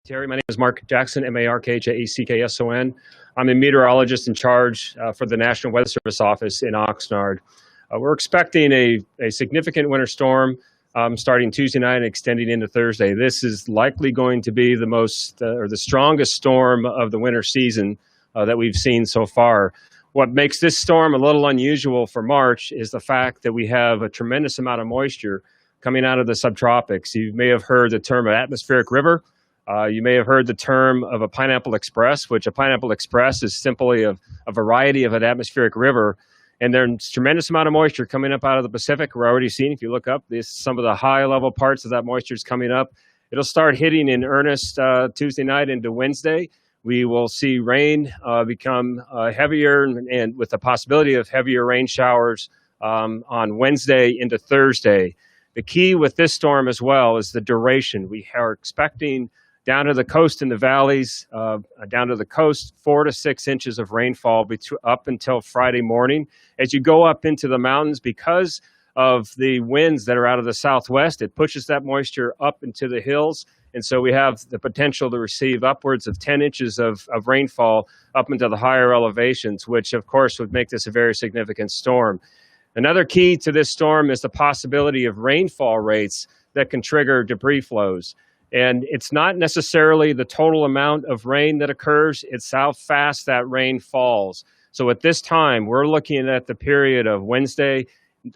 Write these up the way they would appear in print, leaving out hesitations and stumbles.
Terry, my name is Mark Jackson, Markjackson. I'm a meteorologist in charge for the National Weather Service office in Oxnard. We're expecting a significant winter storm starting Tuesday night and extending into Thursday. This is likely going to be the most or the strongest storm of the winter season that we've seen so far. What makes this storm a little unusual for March is the fact that we have a tremendous amount of moisture coming out of the subtropics. You may have heard the term of atmospheric river. You may have heard the term of a pineapple express, which a pineapple express is simply a variety of an atmospheric river. And there's a tremendous amount of moisture coming up out of the Pacific. We're already seeing, if you look up, some of the high level parts of that moisture is coming up. It'll start hitting in earnest Tuesday night into Wednesday. We will see rain become heavier and with the possibility of heavier rain showers on Wednesday into Thursday. The key with this storm as well is the duration. We are expecting down to the coast in the valleys, down to the coast, 4 to 6 inches of rainfall up until Friday morning. As you go up into the mountains, because of the winds that are out of the southwest, it pushes that moisture up into the hills. And so we have the potential to receive upwards of 10 inches of rainfall up into the higher elevations, which of course would make this a very significant storm. Another key to this storm is the possibility of rainfall rates that can trigger debris flows. And it's not necessarily the total amount of rain that occurs, it's how fast that rain falls. So at this time, we're looking at the period of Wednesday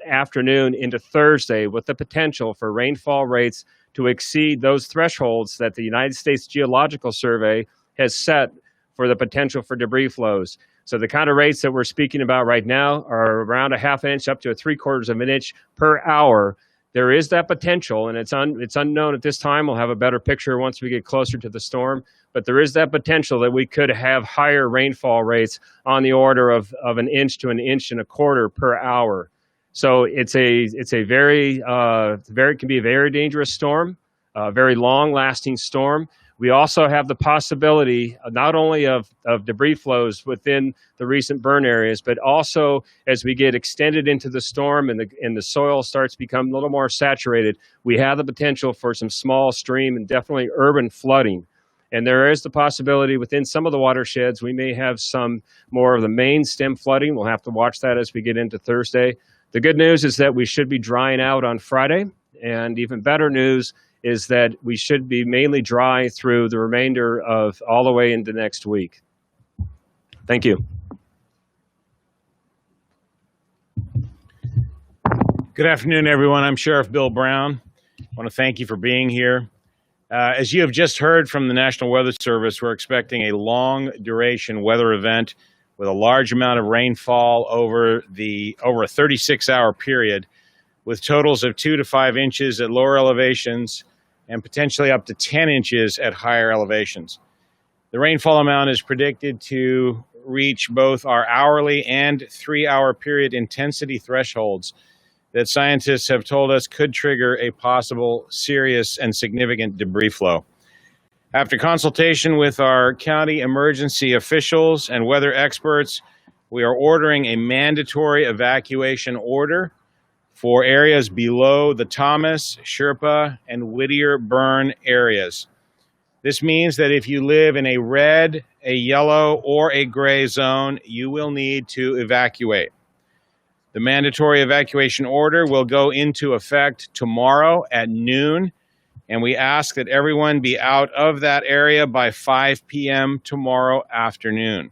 afternoon into Thursday with the potential for rainfall rates to exceed those thresholds that the United States Geological Survey has set for the potential for debris flows. So the kind of rates that we're speaking about right now are around a half inch up to a 3/4 of an inch per hour. There is that potential, and it's unknown at this time. We'll have a better picture once we get closer to the storm, but there is that potential that we could have higher rainfall rates on the order of an inch to an inch and a quarter per hour. So it's a very can be a very dangerous storm, a very long-lasting storm. We also have the possibility not only of debris flows within the recent burn areas, but also as we get extended into the storm and the soil starts to become a little more saturated, we have the potential for some small stream and definitely urban flooding. And there is the possibility within some of the watersheds, we may have some more of the main stem flooding. We'll have to watch that as we get into Thursday. The good news is that we should be drying out on Friday, and even better news is that we should be mainly dry through the remainder of all the way into next week. Thank you. Good afternoon, everyone. I'm Sheriff Bill Brown. I want to thank you for being here. As you have just heard from the National Weather Service, we're expecting a long duration weather event with a large amount of rainfall over a 36-hour period, with totals of 2 to 5 inches at lower elevations and potentially up to 10 inches at higher elevations. The rainfall amount is predicted to reach both our hourly and 3-hour period intensity thresholds that scientists have told us could trigger a possible serious and significant debris flow. After consultation with our county emergency officials and weather experts, we are ordering a mandatory evacuation order for areas below the Thomas, Sherpa, and Whittier burn areas. This means that if you live in a red, a yellow, or a gray zone, you will need to evacuate. The mandatory evacuation order will go into effect tomorrow at noon, and we ask that everyone be out of that area by 5 p.m. tomorrow afternoon.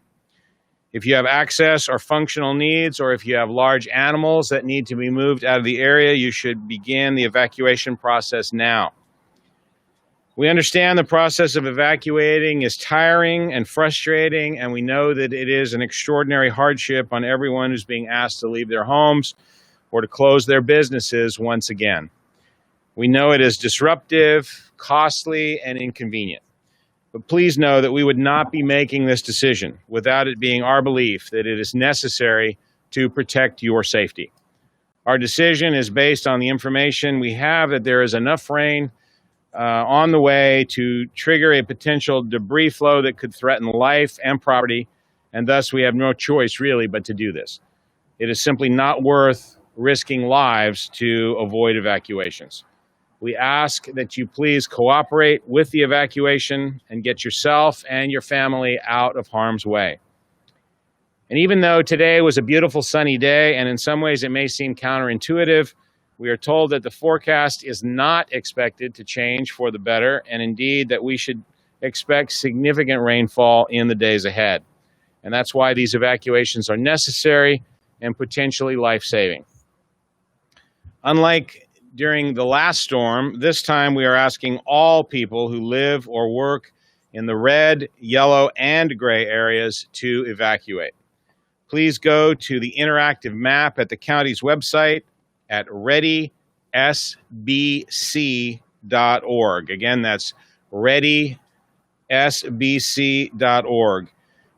If you have access or functional needs, or if you have large animals that need to be moved out of the area, you should begin the evacuation process now. We understand the process of evacuating is tiring and frustrating, and we know that it is an extraordinary hardship on everyone who's being asked to leave their homes or to close their businesses once again. We know it is disruptive, costly, and inconvenient. But please know that we would not be making this decision without it being our belief that it is necessary to protect your safety. Our decision is based on the information we have that there is enough rain on the way to trigger a potential debris flow that could threaten life and property, and thus we have no choice really but to do this. It is simply not worth risking lives to avoid evacuations. We ask that you please cooperate with the evacuation and get yourself and your family out of harm's way. And even though today was a beautiful sunny day, and in some ways it may seem counterintuitive, we are told that the forecast is not expected to change for the better, and indeed that we should expect significant rainfall in the days ahead. And that's why these evacuations are necessary and potentially life-saving. Unlike during the last storm, this time we are asking all people who live or work in the red, yellow, and gray areas to evacuate. Please go to the interactive map at the county's website at readysbc.org. Again, that's readysbc.org.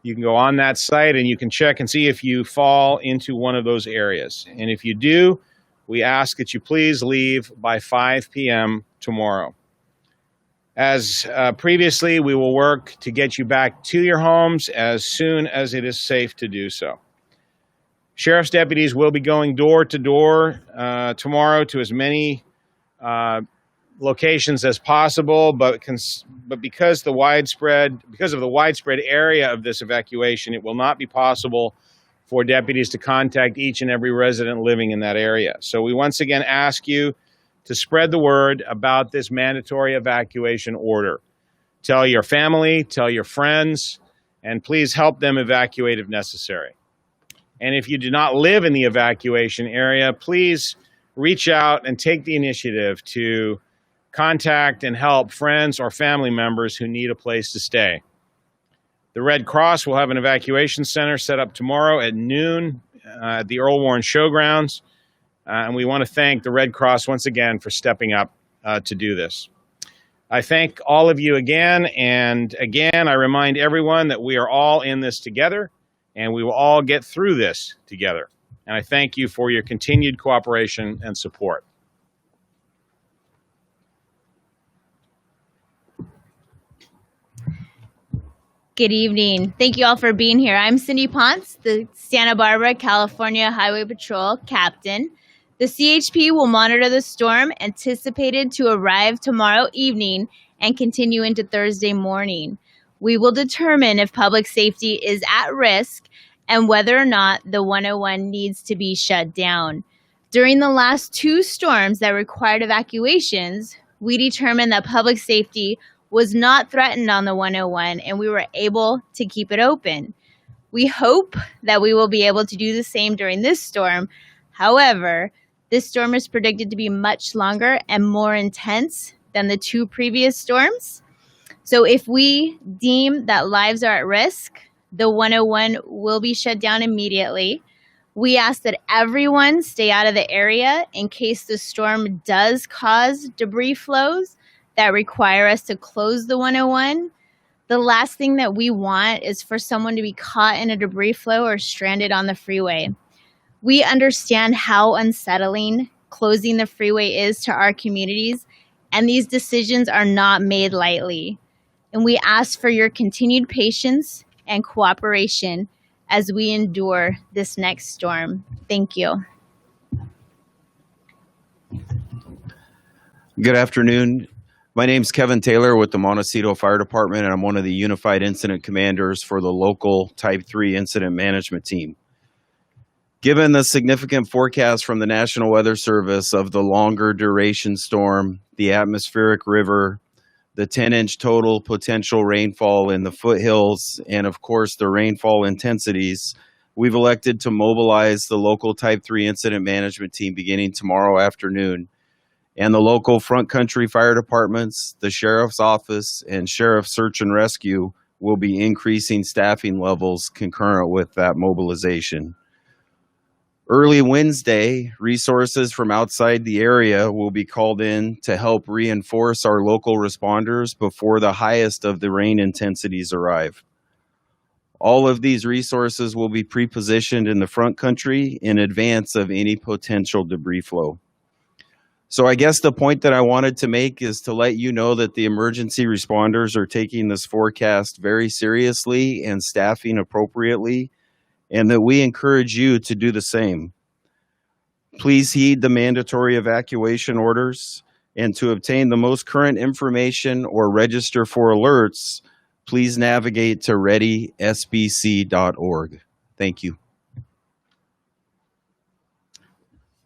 You can go on that site and you can check and see if you fall into one of those areas. And if you do, we ask that you please leave by 5 p.m. tomorrow. As previously, we will work to get you back to your homes as soon as it is safe to do so. Sheriff's deputies will be going door to door tomorrow to as many locations as possible, but because of the widespread area of this evacuation, it will not be possible for deputies to contact each and every resident living in that area. So we once again ask you to spread the word about this mandatory evacuation order. Tell your family, tell your friends, and please help them evacuate if necessary. And if you do not live in the evacuation area, please reach out and take the initiative to contact and help friends or family members who need a place to stay. The Red Cross will have an evacuation center set up tomorrow at noon at the Earl Warren Showgrounds. And we want to thank the Red Cross once again for stepping up to do this. I thank all of you again. And again, I remind everyone that we are all in this together and we will all get through this together. And I thank you for your continued cooperation and support. Good evening. Thank you all for being here. I'm CHP Ponce, the Santa Barbara, California Highway Patrol Captain. The CHP will monitor the storm anticipated to arrive tomorrow evening and continue into Thursday morning. We will determine if public safety is at risk and whether or not the 101 needs to be shut down. During the last two storms that required evacuations, we determined that public safety was not threatened on the 101 and we were able to keep it open. We hope that we will be able to do the same during this storm. However, this storm is predicted to be much longer and more intense than the two previous storms. So if we deem that lives are at risk, the 101 will be shut down immediately. We ask that everyone stay out of the area in case the storm does cause debris flows that require us to close the 101. The last thing that we want is for someone to be caught in a debris flow or stranded on the freeway. We understand how unsettling closing the freeway is to our communities, and these decisions are not made lightly. And we ask for your continued patience and cooperation as we endure this next storm. Thank you. Good afternoon. My name's Kevin Taylor with the Montecito Fire Department, and I'm one of the Unified Incident Commanders for the local Type 3 Incident Management Team. Given the significant forecast from the National Weather Service of the longer duration storm, the atmospheric river, the 10-inch total potential rainfall in the foothills, and of course the rainfall intensities, we've elected to mobilize the local Type 3 Incident Management Team beginning tomorrow afternoon. And the local front country fire departments, the sheriff's office, and sheriff search and rescue will be increasing staffing levels concurrent with that mobilization. Early Wednesday, resources from outside the area will be called in to help reinforce our local responders before the highest of the rain intensities arrive. All of these resources will be pre-positioned in the front country in advance of any potential debris flow. So I guess the point that I wanted to make is to let you know that the emergency responders are taking this forecast very seriously and staffing appropriately, and that we encourage you to do the same. Please heed the mandatory evacuation orders And to obtain the most current information or register for alerts, please navigate to readysbc.org. Thank you.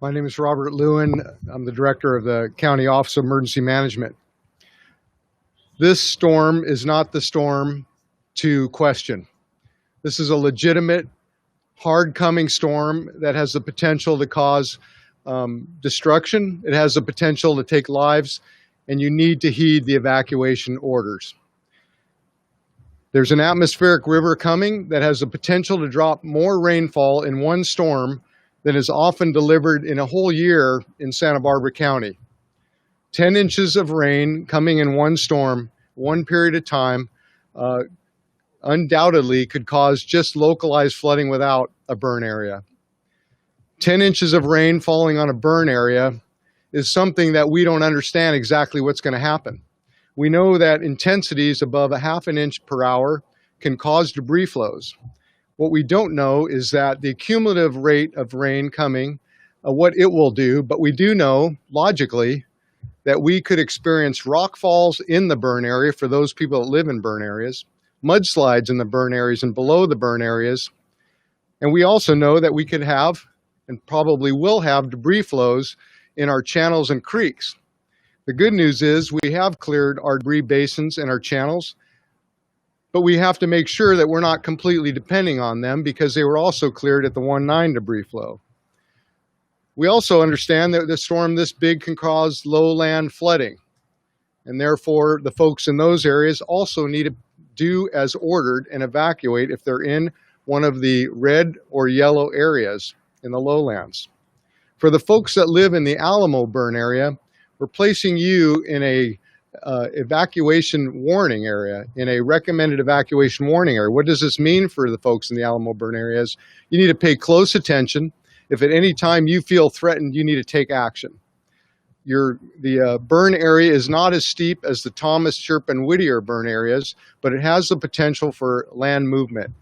My name is Robert Lewin. I'm the director of the County Office of Emergency Management. This storm is not the storm to question. This is a legitimate, hard-coming storm that has the potential to cause destruction. It has the potential to take lives, and you need to heed the evacuation orders. There's an atmospheric river coming that has the potential to drop more rainfall in one storm than is often delivered in a whole year in Santa Barbara County. 10 inches of rain coming in one storm, one period of time, undoubtedly could cause just localized flooding without a burn area. 10 inches of rain falling on a burn area is something that we don't understand exactly what's going to happen. We know that intensities above a half an inch per hour can cause debris flows. What we don't know is that the cumulative rate of rain coming, what it will do, but we do know logically that we could experience rock falls in the burn area for those people that live in burn areas, mudslides in the burn areas and below the burn areas. And we also know that we could have, and probably will have, debris flows in our channels and creeks. The good news is we have cleared our debris basins and our channels, but we have to make sure that we're not completely depending on them because they were also cleared at the 1.9 debris flow. We also understand that the storm this big can cause lowland flooding, and therefore the folks in those areas also need to do as ordered and evacuate if they're in one of the red or yellow areas in the lowlands. For the folks that live in the Alamo burn area, we're placing you in a evacuation warning area, in a recommended evacuation warning area. What does this mean for the folks in the Alamo burn areas? You need to pay close attention. If at any time you feel threatened, you need to take action. The burn area is not as steep as the Thomas, Chirp, and Whittier burn areas, but it has the potential for land movement.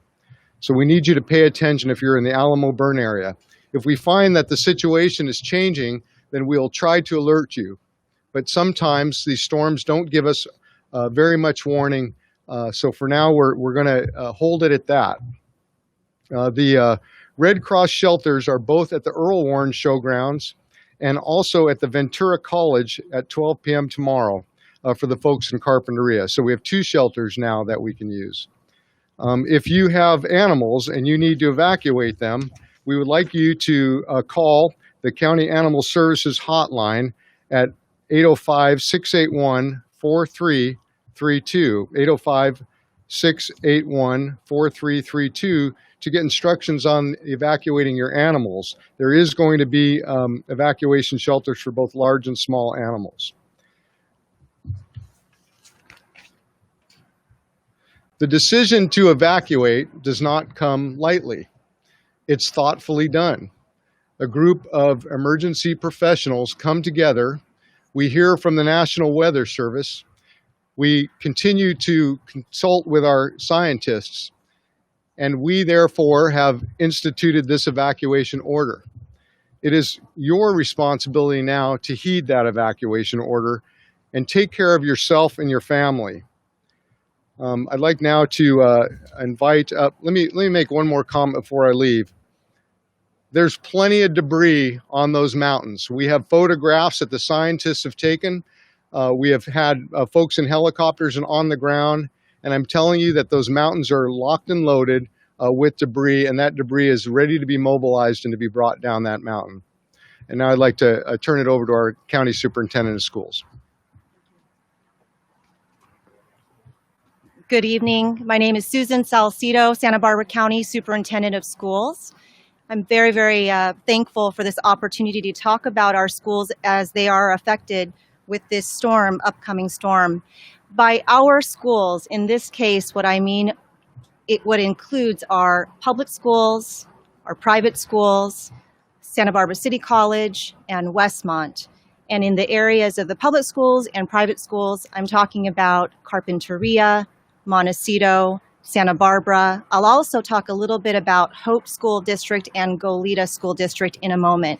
So we need you to pay attention if you're in the Alamo burn area. If we find that the situation is changing, then we'll try to alert you. But sometimes these storms don't give us very much warning. So for now, we're going to hold it at that. The Red Cross shelters are both at the Earl Warren Showgrounds and also at the Ventura College at 12 p.m. tomorrow for the folks in Carpinteria. So we have 2 shelters now that we can use. If you have animals and you need to evacuate them, we would like you to call the County Animal Services hotline at 805-681-4332, 805-681-4332 to get instructions on evacuating your animals. There is going to be evacuation shelters for both large and small animals. The decision to evacuate does not come lightly. It's thoughtfully done. A group of emergency professionals come together. We hear from the National Weather Service. We continue to consult with our scientists, and we therefore have instituted this evacuation order. It is your responsibility now to heed that evacuation order and take care of yourself and your family. I'd like now to invite up, let me make one more comment before I leave. There's plenty of debris on those mountains. We have photographs that the scientists have taken. We have had folks in helicopters and on the ground, and I'm telling you that those mountains are locked and loaded with debris, and that debris is ready to be mobilized and to be brought down that mountain. And now I'd like to turn it over to our County Superintendent of Schools. Good evening. My name is Susan Salcedo, Santa Barbara County Superintendent of Schools. I'm very, very thankful for this opportunity to talk about our schools as they are affected with this storm, upcoming storm. By our schools, in this case, what I mean, what includes our public schools, our private schools, Santa Barbara City College, and Westmont. And in the areas of the public schools and private schools, I'm talking about Carpinteria, Montecito, Santa Barbara. I'll also talk a little bit about Hope School District and Goleta School District in a moment.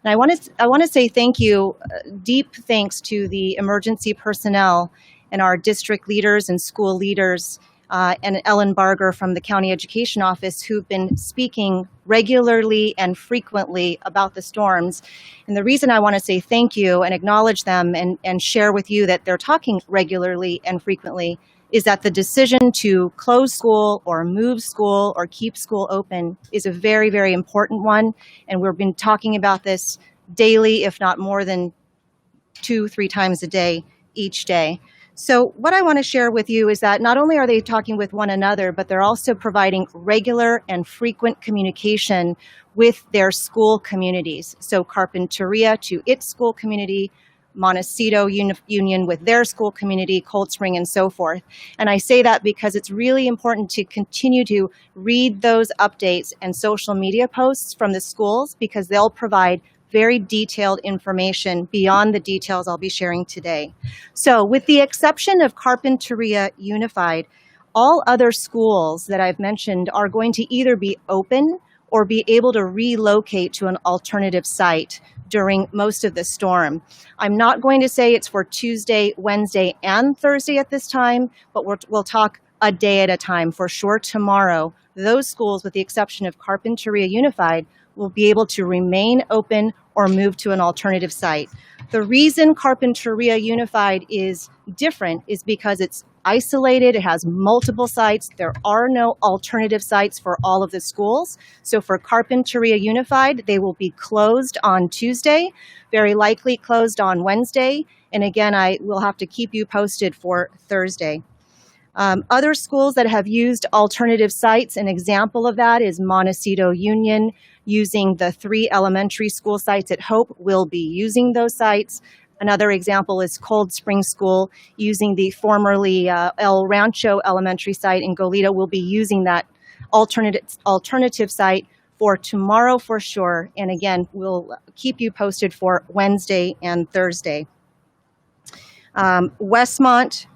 And I want to say thank you, deep thanks to the emergency personnel and our district leaders and school leaders and Ellen Barger from the County Education Office, who've been speaking regularly and frequently about the storms. And the reason I want to say thank you and acknowledge them and share with you that they're talking regularly and frequently is that the decision to close school or move school or keep school open is a very, very important one. And we've been talking about this daily, if not more than 2-3 times a day, each day. So what I want to share with you is that not only are they talking with one another, but they're also providing regular and frequent communication with their school communities. So Carpinteria to its school community, Montecito Union with their school community, Cold Spring, and so forth. And I say that because it's really important to continue to read those updates and social media posts from the schools, because they'll provide very detailed information beyond the details I'll be sharing today. So with the exception of Carpinteria Unified, all other schools that I've mentioned are going to either be open or be able to relocate to an alternative site during most of the storm. I'm not going to say it's for Tuesday, Wednesday, and Thursday at this time, but we'll talk a day at a time. For sure tomorrow, those schools, with the exception of Carpinteria Unified, will be able to remain open or move to an alternative site. The reason Carpinteria Unified is different is because it's isolated, it has multiple sites. There are no alternative sites for all of the schools. So for Carpinteria Unified, they will be closed on Tuesday, very likely closed on Wednesday. And again, I will have to keep you posted for Thursday. Other schools that have used alternative sites, an example of that is Montecito Union, using the 3 elementary school sites at Hope, will be using those sites. Another example is Cold Spring School, using the formerly El Rancho elementary site in Goleta, will be using that alternative site for tomorrow for sure. And again, we'll keep you posted for Wednesday and Thursday. Westmont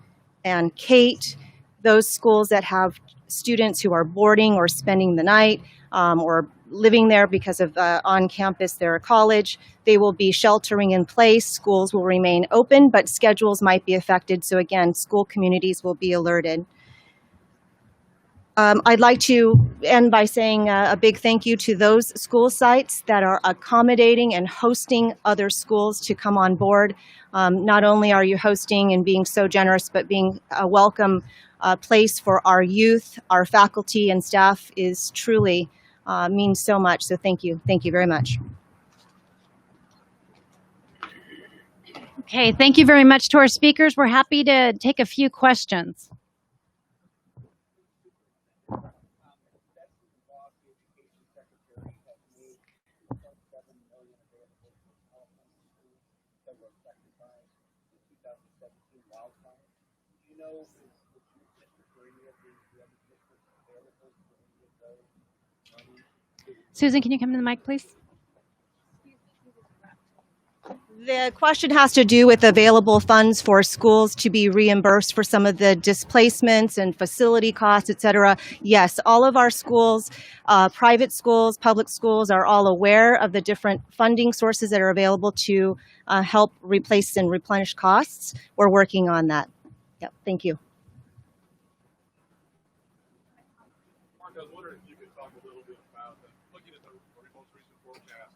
and Kate, those schools that have students who are boarding or spending the night or living there because of on campus, they're a college, they will be sheltering in place. Schools will remain open, but schedules might be affected. So again, school communities will be alerted. I'd like to end by saying a big thank you to those school sites that are accommodating and hosting other schools to come on board. Not only are you hosting and being so generous, but being a welcome place for our youth, our faculty and staff is truly means so much. So thank you. Thank you very much. Okay, thank you very much to our speakers. We're happy to take a few questions. Susan, can you come to the mic, please? The question has to do with available funds for schools to be reimbursed for some of the displacements and facility costs, et cetera. Yes, all of our schools, private schools, public schools, are all aware of the different funding sources that are available to help replace and replenish costs. We're working on that. Yep, thank you. Mark, I was wondering if you could talk a little bit about looking at the most recent forecast.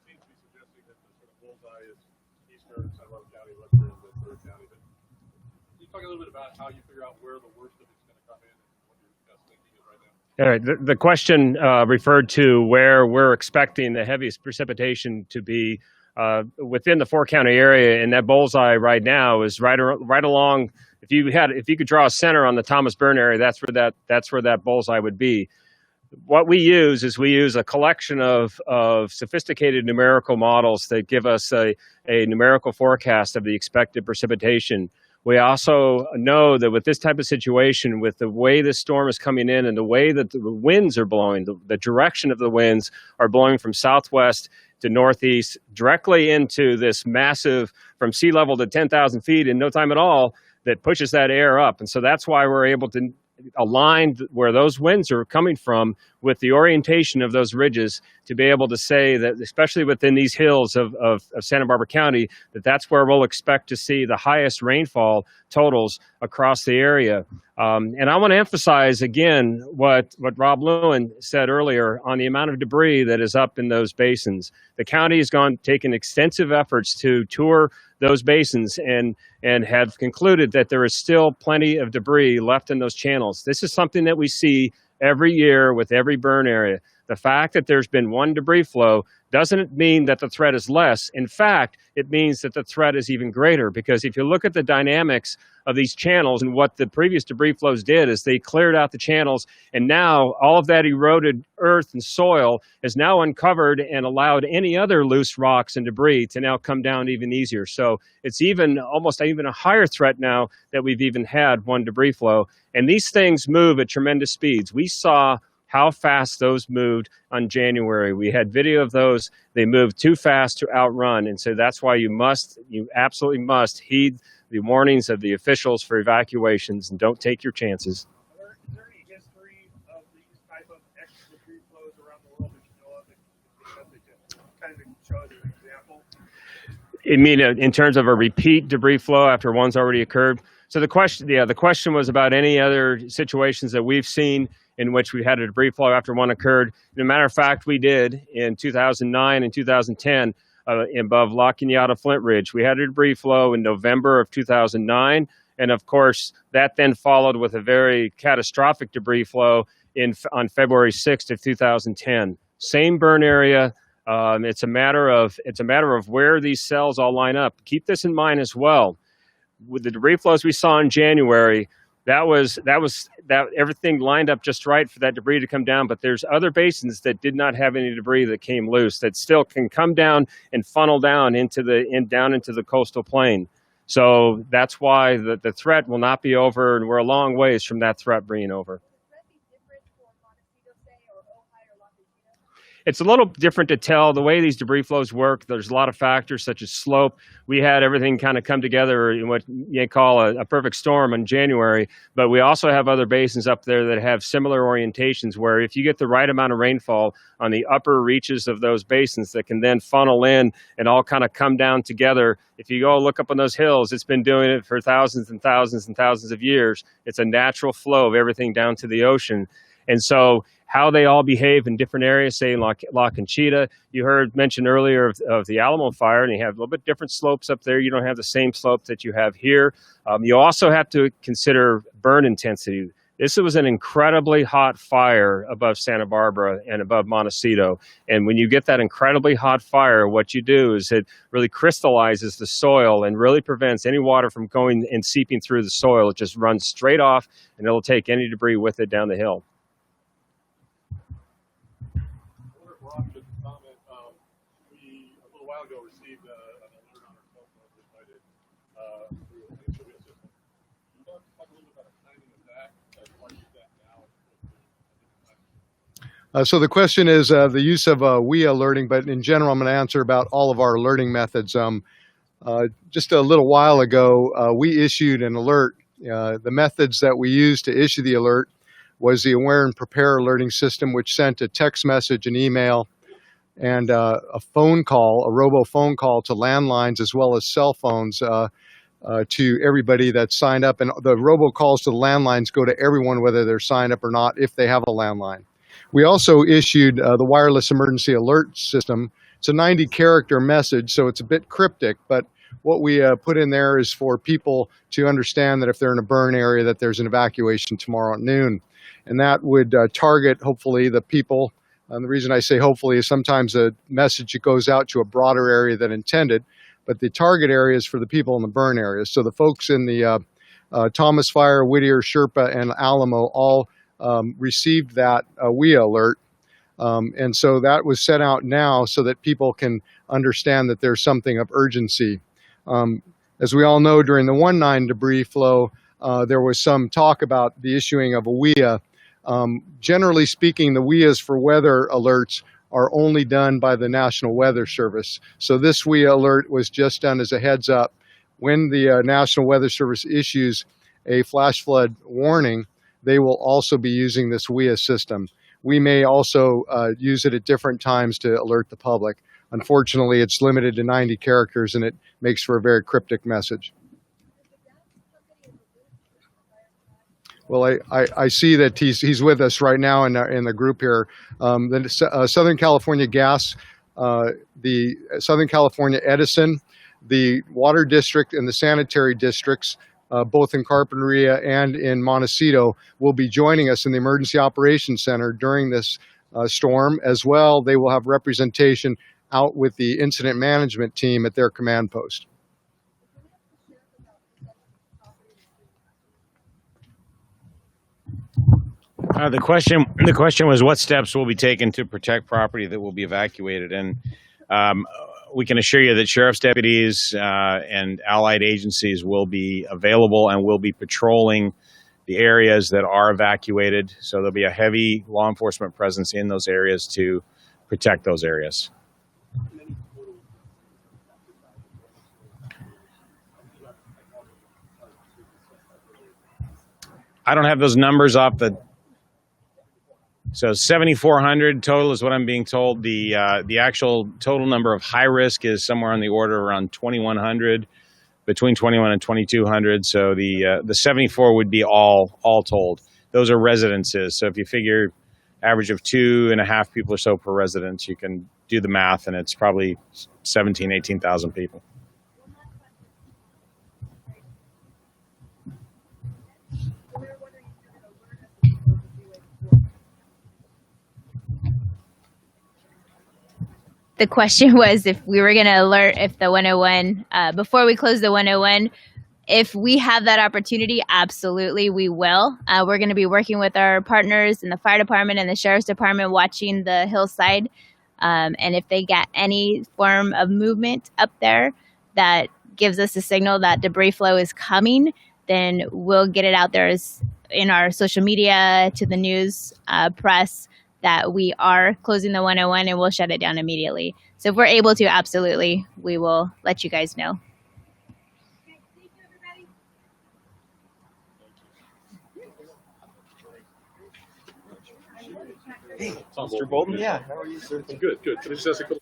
Seems to be suggesting that the sort of bullseye is eastern, Salazar County, western, and third county. But can you talk a little bit about how you figure out where the worst of it's going to come in and what your best thinking is right now? All right. The question referred to where we're expecting the heaviest precipitation to be within the 4-county area, and that bullseye right now is right along. If you could draw a center on the Thomas Burn area, that's where that bullseye would be. What we use is a collection of sophisticated numerical models that give us a numerical forecast of the expected precipitation. We also know that with this type of situation, with the way the storm is coming in and the way that the winds are blowing, the direction of the winds are blowing from southwest to northeast directly into this massive, from sea level to 10,000 feet in no time at all, that pushes that air up. And so that's why we're able to aligned where those winds are coming from with the orientation of those ridges to be able to say that, especially within these hills of Santa Barbara County, that's where we'll expect to see the highest rainfall totals across the area. And I want to emphasize again what Rob Lewin said earlier on the amount of debris that is up in those basins. The county has taken extensive efforts to tour those basins and have concluded that there is still plenty of debris left in those channels. This is something that we see every year with every burn area. The fact that there's been one debris flow doesn't mean that the threat is less. In fact, it means that the threat is even greater, because if you look at the dynamics of these channels, and what the previous debris flows did is they cleared out the channels, and now all of that eroded earth and soil is now uncovered and allowed any other loose rocks and debris to now come down even easier. So it's almost even a higher threat now that we've even had one debris flow. And these things move at tremendous speeds. We saw how fast those moved on January. We had video of those. They moved too fast to outrun. And so that's why you absolutely must heed the warnings of the officials for evacuations and don't take your chances. Is there any history of these type of extra debris flows around the world that you know of that kind of show as an example? You mean in terms of a repeat debris flow after one's already occurred? So the question was about any other situations that we've seen in which we had a debris flow after one occurred. As a matter of fact, we did in 2009 and 2010 above La Cañada Flint Ridge. We had a debris flow in November of 2009. And of course, that then followed with a very catastrophic debris flow on February 6th of 2010. Same burn area. It's a matter of where these cells all line up. Keep this in mind as well. With the debris flows we saw in January, that everything lined up just right for that debris to come down. But there's other basins that did not have any debris that came loose that still can come down and funnel down into the coastal plain. So that's why the threat will not be over, and we're a long ways from that threat being over. It's a little different to tell the way these debris flows work. There's a lot of factors such as slope. We had everything kind of come together in what you call a perfect storm in January, but we also have other basins up there that have similar orientations where if you get the right amount of rainfall on the upper reaches of those basins that can then funnel in and all kind of come down together. If you go look up on those hills, it's been doing it for thousands and thousands and thousands of years. It's a natural flow of everything down to the ocean. And so how they all behave in different areas, say in La Conchita, you heard mentioned earlier of the Alamo fire, and you have a little bit different slopes up there. You don't have the same slope that you have here. You also have to consider burn intensity. This was an incredibly hot fire above Santa Barbara and above Montecito. And when you get that incredibly hot fire, what you do is it really crystallizes the soil and really prevents any water from going and seeping through the soil. It just runs straight off, and it'll take any debris with it down the hill. Rob, just a comment. We, a little while ago, received an alert on our cell phone that cited through the HOA system. Can you talk a little bit about the timing of that? Why use that now? So the question is the use of WIA alerting, but in general, I'm going to answer about all of our alerting methods. Just a little while ago, we issued an alert. The methods that we used to issue the alert was the Aware and Prepare alerting system, which sent a text message, an email, and a phone call, a robo phone call to landlines as well as cell phones to everybody that signed up. And the robo calls to the landlines go to everyone, whether they're signed up or not, if they have a landline. We also issued the Wireless Emergency Alert System. It's a 90-character message, so it's a bit cryptic, but what we put in there is for people to understand that if they're in a burn area, that there's an evacuation tomorrow at noon. And that would target, hopefully, the people. And the reason I say hopefully is sometimes a message goes out to a broader area than intended, but the target area is for the people in the burn areas. So the folks in the Thomas Fire, Whittier, Sherpa, and Alamo all received that WIA alert. And so that was set out now so that people can understand that there's something of urgency. As we all know, during the 1/9 debris flow, there was some talk about the issuing of a WIA. Generally speaking, the WIAs for weather alerts are only done by the National Weather Service. So this WIA alert was just done as a heads up. When the National Weather Service issues a flash flood warning, they will also be using this WIA system. We may also use it at different times to alert the public. Unfortunately, it's limited to 90 characters, and it makes for a very cryptic message. Well, I see that he's with us right now in the group here. The Southern California Gas, the Southern California Edison, the Water District, and the sanitary districts, both in Carpinteria and in Montecito, will be joining us in the Emergency Operations Center during this storm. As well, they will have representation out with the incident management team at their command post. The question was what steps will be taken to protect property that will be evacuated, and we can assure you that sheriff's deputies and allied agencies will be available and will be patrolling the areas that are evacuated. So there'll be a heavy law enforcement presence in those areas to protect those areas. I don't have those numbers off the. So 7,400 total is what I'm being told. The actual total number of high risk is somewhere on the order around 2,100, between 2,100 and 2,200. So the 74 would be all told. Those are residences. So if you figure average of 2.5 people or so per residence, you can do the math, and it's probably 17,000, 18,000 people. The question was if we were going to alert if the 101, before we close the 101, if we have that opportunity, absolutely we will. We're going to be working with our partners in the fire department and the sheriff's department watching the hillside. And if they get any form of movement up there that gives us a signal that debris flow is coming, then we'll get it out there in our social media, to the news, press, that we are closing the 101, and we'll shut it down immediately. So if we're able to, absolutely, we will let you guys know. Mr. Bolton? Yeah, how are you, sir? Good, good. Can I just ask a couple